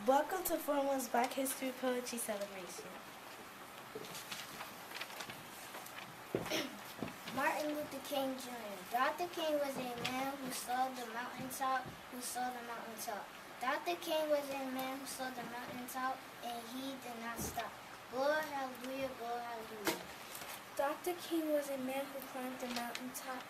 Welcome to Formo's Black History Poetry Celebration. Martin Luther King Jr. Dr. King was a man who saw the mountaintop, Dr. King was a man who saw the mountaintop, and he did not stop. Glory, hallelujah, glory, hallelujah. Dr. King was a man who climbed the mountaintop,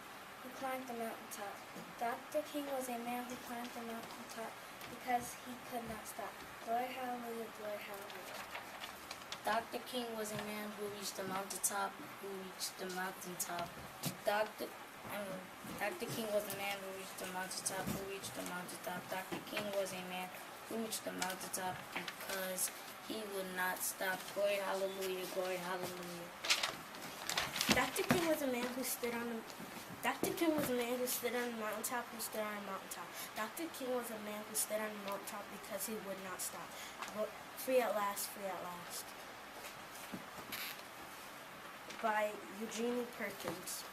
Dr. King was a man who climbed the mountaintop because he could not stop. Glory, hallelujah, glory, hallelujah. Dr. King was a man who reached the mountaintop, Dr. King was a man who reached the mountaintop, Dr. King was a man who reached the mountaintop because he would not stop. Glory, hallelujah, glory, hallelujah. Dr. King was a man who stood on the mountaintop, Dr. King was a man who stood on the mountaintop because he would not stop. Free at last, free at last. By Eugenie Perkins.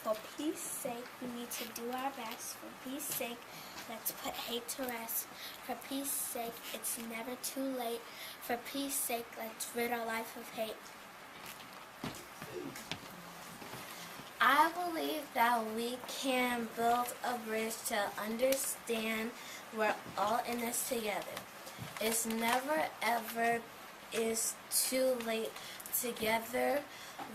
For peace sake, we need to do our best. For peace sake, let's put hate to rest. For peace sake, it's never too late. For peace sake, let's rid our life of hate. I believe that we can build a bridge to understand we're all in this together. It's never ever is too late. Together,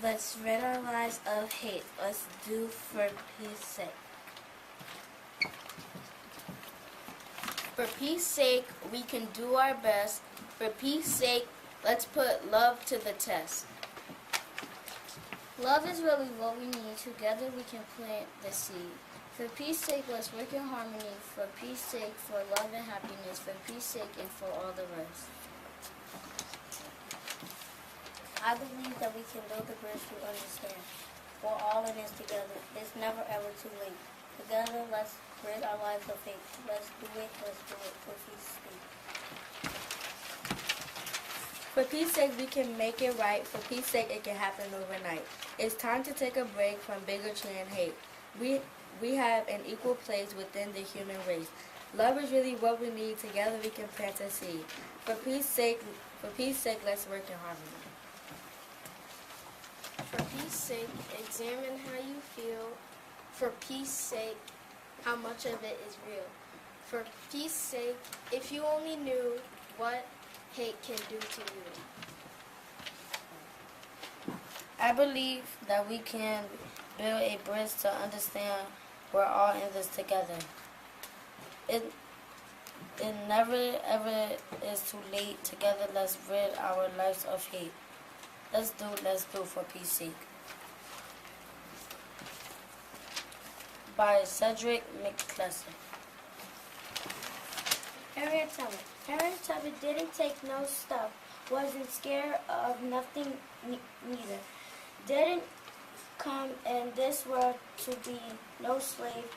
let's rid our lives of hate. Let's do for peace sake. For peace sake, we can do our best. For peace sake, let's put love to the test. Love is really what we need. Together we can plant the seed. For peace sake, let's work in harmony. For peace sake, for love and happiness. For peace sake, and for all the rest. I believe that we can build a bridge to understand. We're all in this together. It's never ever too late. Together, let's rid our lives of hate. Let's do it for peace sake. For peace sake, we can make it right. For peace sake, it can happen overnight. It's time to take a break from bigotry and hate. We have an equal place within the human race. Love is really what we need. Together we can plant a seed. For peace sake, let's work in harmony. For peace sake, examine how you feel. For peace sake, how much of it is real. For peace sake, if you only knew what hate can do to you. I believe that we can build a bridge to understand we're all in this together. It never ever is too late. Together, let's rid our lives of hate. Let's do for peace sake. By Cedric McClellan. Harriet Tubman didn't take no stuff, wasn't scared of nothing neither. Didn't come in this world to be no slave,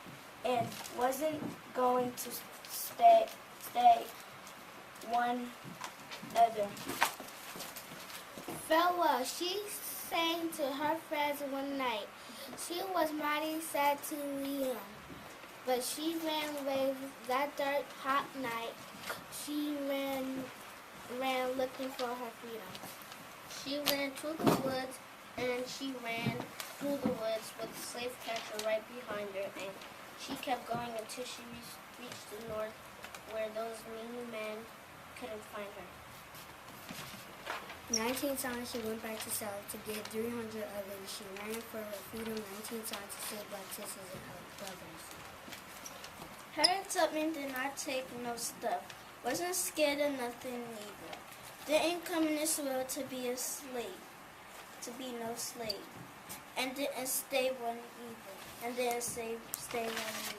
and wasn't going to stay one other. Farewell, she sang to her friends one night. She was mighty sad to leave them, but she ran away that dark, hot night. She ran looking for her freedom. She ran to the woods, and she ran through the woods with the slave catcher right behind her, and she kept going until she reached the north, where those mean men couldn't find her. 19 times she went back to South to get 300 others. She ran for her freedom 19 times to save black sisters and brothers. Harriet Tubman did not take no stuff. Wasn't scared of nothing neither. Didn't come in this world to be a slave, to be no slave, and didn't stay one either, and didn't stay one either.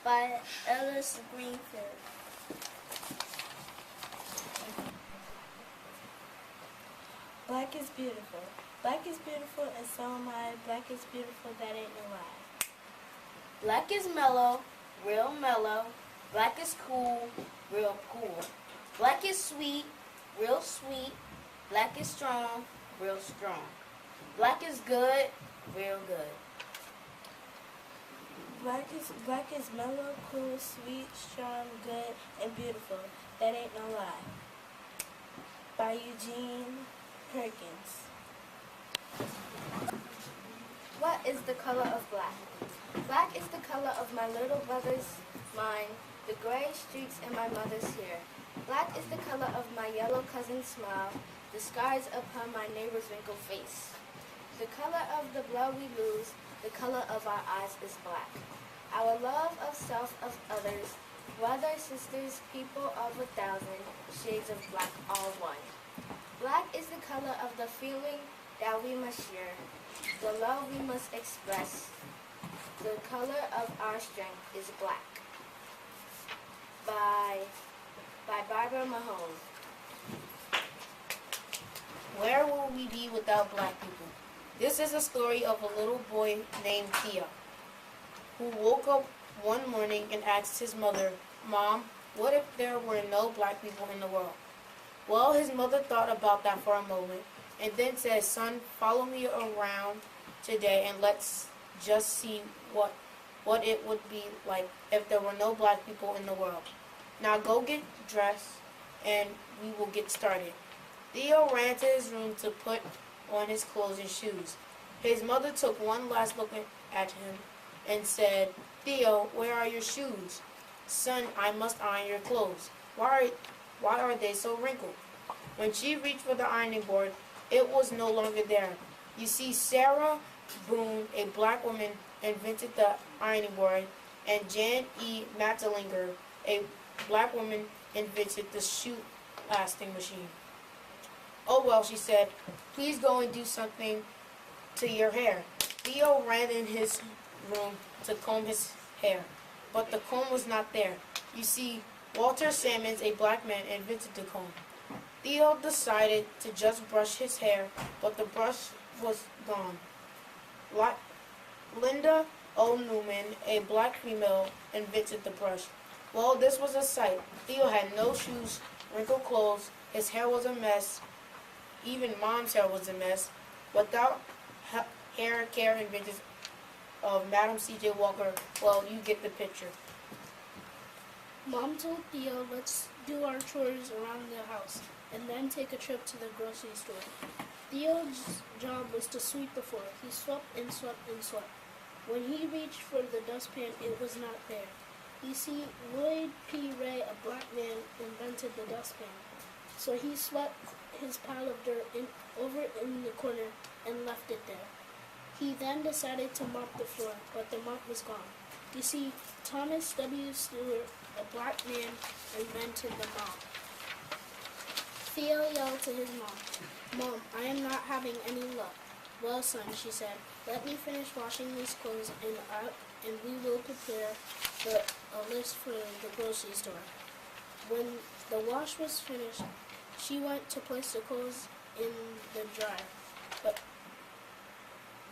By Ellis Greenfield. Black is beautiful. Black is beautiful and so am I. Black is beautiful, that ain't no lie. Black is mellow, real mellow. Black is cool, real cool. Black is sweet, real sweet. Black is strong, real strong. Black is good, real good. Black is mellow, cool, sweet, strong, good, and beautiful. That ain't no lie. By Eugene Perkins. What is the color of black? Black is the color of my little brother's mind, the gray streaks in my mother's hair. Black is the color of my yellow cousin's smile, the scars upon my neighbor's wrinkled face. The color of the blood we lose, the color of our eyes is black. Our love of self, of others, brothers, sisters, people of 1,000 shades of black, all one. Black is the color of the feeling that we must share, the love we must express. The color of our strength is black. By Barbara Mahone. Where will we be without black people? This is a story of a little boy named Theo, who woke up one morning and asked his mother, "Mom, what if there were no black people in the world?" Well, his mother thought about that for a moment and then said, "Son, follow me around today and let's just see what it would be like if there were no black people in the world. Now go get dressed and we will get started." Theo ran to his room to put on his clothes and shoes. His mother took one last look at him and said, "Theo, where are your shoes? Son, I must iron your clothes. Why are they so wrinkled?" When she reached for the ironing board, it was no longer there. You see, Sarah Boone, a black woman, invented the ironing board, and Jan E. Mattelinger, a black woman, invented the shoe lasting machine. "Oh well," she said, "please go and do something to your hair." Theo ran in his room to comb his hair, but the comb was not there. You see, Walter Sammons, a black man, invented the comb. Theo decided to just brush his hair, but the brush was gone. Linda O. Newman, a black female, invented the brush. Well, this was a sight. Theo had no shoes, wrinkled clothes, his hair was a mess. Even Mom's hair was a mess. Without hair care inventors of Madam C.J. Walker, well, you get the picture. Mom told Theo, "Let's do our chores around the house and then take a trip to the grocery store." Theo's job was to sweep the floor. He swept and swept and swept. When he reached for the dustpan, it was not there. You see, Lloyd P. Ray, a black man, invented the dustpan. So he swept his pile of dirt over in the corner and left it there. He then decided to mop the floor, but the mop was gone. You see, Thomas W. Stewart, a black man, invented the mop. Theo yelled to his mom, "Mom, I am not having any luck." "Well, son," she said, "let me finish washing these clothes and we will prepare a list for the grocery store." When the wash was finished, she went to place the clothes in the dryer,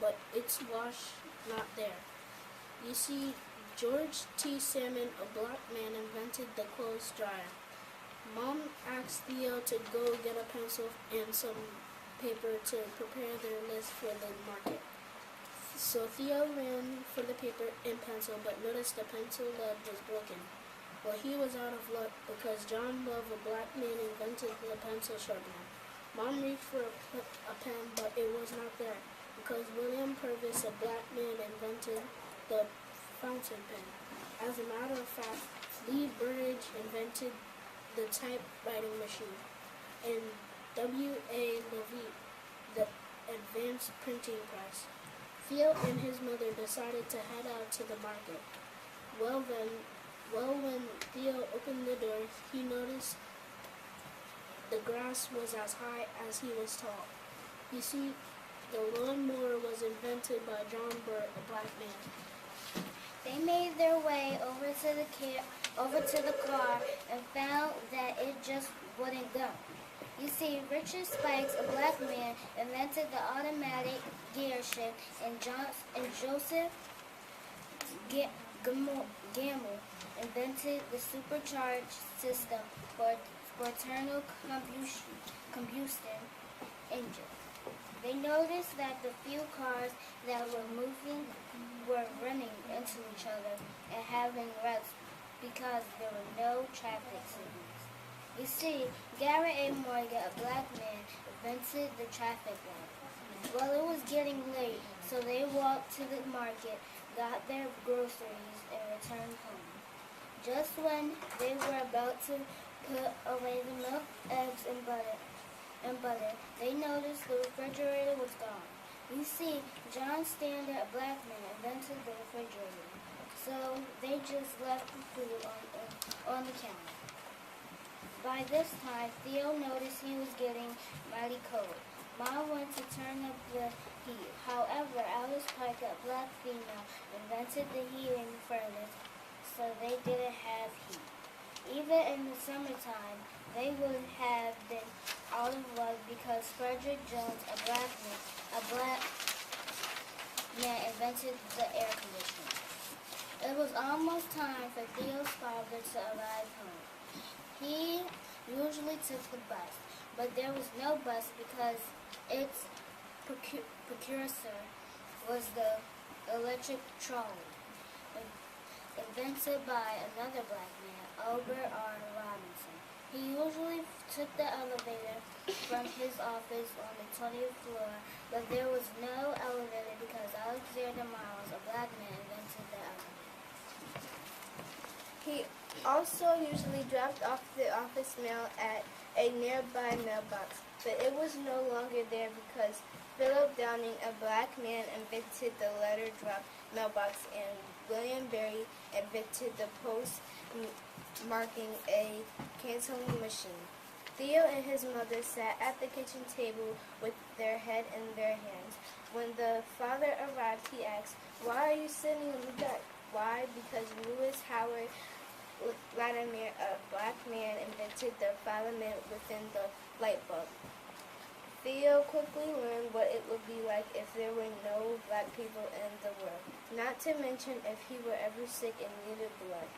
but its wash not there. You see, George T. Salmon, a black man, invented the clothes dryer. Mom asked Theo to go get a pencil and some paper to prepare their list for the market. So Theo ran for the paper and pencil, but noticed the pencil lead was broken. Well, he was out of luck because John Love, a black man, invented the pencil sharpener. Mom reached for a pen, but it was not there because William Purvis, a black man, invented the fountain pen. As a matter of fact, Lee Burridge invented the typewriting machine, and W.A. Leavitt the advanced printing press. Theo and his mother decided to head out to the market. When Theo opened the door, he noticed the grass was as high as he was tall. You see, the lawnmower was invented by John Burt, a black man. They made their way over to the car and found that it just wouldn't go. You see, Richard Spikes, a black man, invented the automatic gear shift, and Joseph Gamble invented the supercharged system for internal combustion engine. They noticed that the few cars that were moving were running into each other and having wrecks because there were no traffic signals. You see, Garrett A. Morgan, a black man, invented the traffic light. Well, it was getting late, so they walked to the market, got their groceries, and returned home. Just when they were about to put away the milk, eggs, and butter, they noticed the refrigerator was gone. You see, John Standard, a black man, invented the refrigerator, so they just left the food on the counter. By this time, Theo noticed he was getting mighty cold. Mom went to turn up the heat. However, Alice Parker, a black female, invented the heating furnace, so they didn't have heat. Even in the summertime, they would have been out of luck because Frederick Jones, a black man, invented the air conditioner. It was almost time for Theo's father to arrive home. He usually took the bus, but there was no bus because its precursor was the electric trolley, invented by another black man, Albert R. Robinson. He usually took the elevator from his office on the 20th floor, but there was no elevator because Alexander Miles, a black man, invented the elevator. He also usually dropped off the office mail at a nearby mailbox, but it was no longer there because Philip Downing, a black man, invented the letter drop mailbox, and William Berry invented the post marking a canceling machine. Theo and his mother sat at the kitchen table with their head in their hands. When the father arrived, he asked, "Why are you sitting in the dark?" Why? Because Lewis Howard Latimer, a black man, invented the filament within the light bulb. Theo quickly learned what it would be like if there were no black people in the world, not to mention if he were ever sick and needed blood.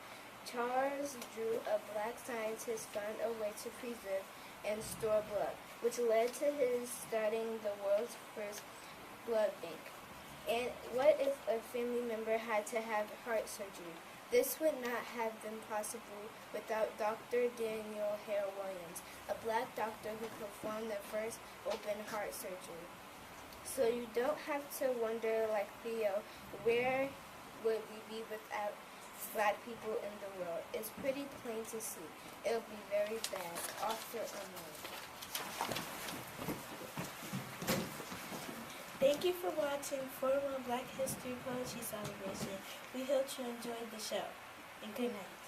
Charles Drew, a black scientist, found a way to preserve and store blood, which led to his starting the world's first blood bank. And what if a family member had to have heart surgery? This would not have been possible without Dr. Daniel Hare Williams, a black doctor who performed the first open heart surgery. So you don't have to wonder like Theo, where would we be without black people in the world? It's pretty plain to see. It'll be very bad. Author unknown. Thank you for watching 4-1 Black History Poetry Celebration. We hope you enjoyed the show. And good night.